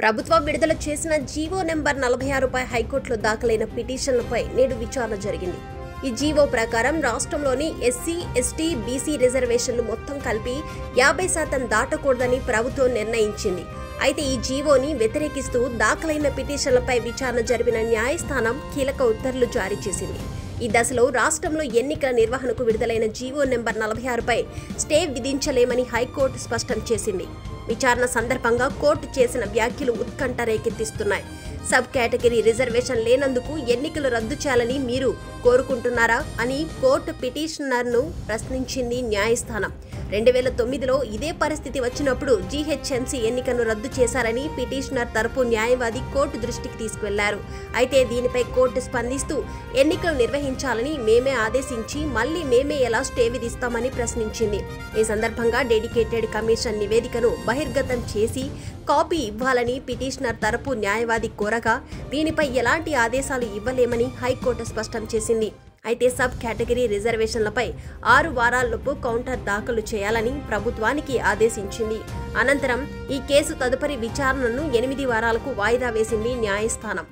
ప్రభుత్వం విడుదల చేసిన జీవో నెంబర్ 46పై హైకోర్టులో దాఖలైన పిటిషన్లపై నేడు విచారణ జరిగింది. ఈ జీవో ప్రకారం రాష్ట్రంలోని ఎస్సీ, ఎస్టీ, బీసీ రిజర్వేషన్లు మొత్తం కలిపి 50% దాటకూడదని ప్రభుత్వం నిర్ణయించింది. అయితే ఈ జీవోని వ్యతిరేకిస్తూ దాఖలైన పిటిషన్లపై విచారణ జరిపిన న్యాయస్థానం కీలక ఉత్తర్వులు జారీ చేసింది. ఈ దశలో రాష్ట్రంలో ఎన్నికల నిర్వహణకు విడుదలైన జీవో నెంబర్ 46పై స్టే విధించలేమని హైకోర్టు స్పష్టం చేసింది. విచారణ సందర్భంగా కోర్టు చేసిన వ్యాఖ్యలు ఉత్కంఠ రేకెత్తిస్తున్నాయి. సబ్ కేటగిరీ రిజర్వేషన్ లేనందుకు ఎన్నికలు రద్దు చేయాలని మీరు కోరుకుంటున్నారా అని కోర్టు పిటిషనర్ను ప్రశ్నించింది న్యాయస్థానం. 2009లో ఇదే పరిస్థితి వచ్చినప్పుడు జీహెచ్ఎంసీ ఎన్నికను రద్దు చేశారని పిటిషనర్ తరపు న్యాయవాది కోర్టు దృష్టికి తీసుకువెళ్లారు. అయితే దీనిపై కోర్టు స్పందిస్తూ ఎన్నికలు నిర్వహించాలని మేమే ఆదేశించి మళ్లీ మేమే ఎలా స్టే విధిస్తామని ప్రశ్నించింది. ఈ సందర్భంగా డెడికేటెడ్ కమిషన్ నివేదికను బహిర్గతం చేసి కాపీ ఇవ్వాలని పిటిషనర్ తరపు న్యాయవాది కోరగా దీనిపై ఎలాంటి ఆదేశాలు ఇవ్వలేమని హైకోర్టు స్పష్టం చేసింది. అయితే సబ్ కేటగిరీ రిజర్వేషన్లపై 6 వారాల్లోపు కౌంటర్ దాఖలు చేయాలని ప్రభుత్వానికి ఆదేశించింది. అనంతరం ఈ కేసు తదుపరి విచారణను 8 వారాలకు వాయిదా వేసింది న్యాయస్థానం.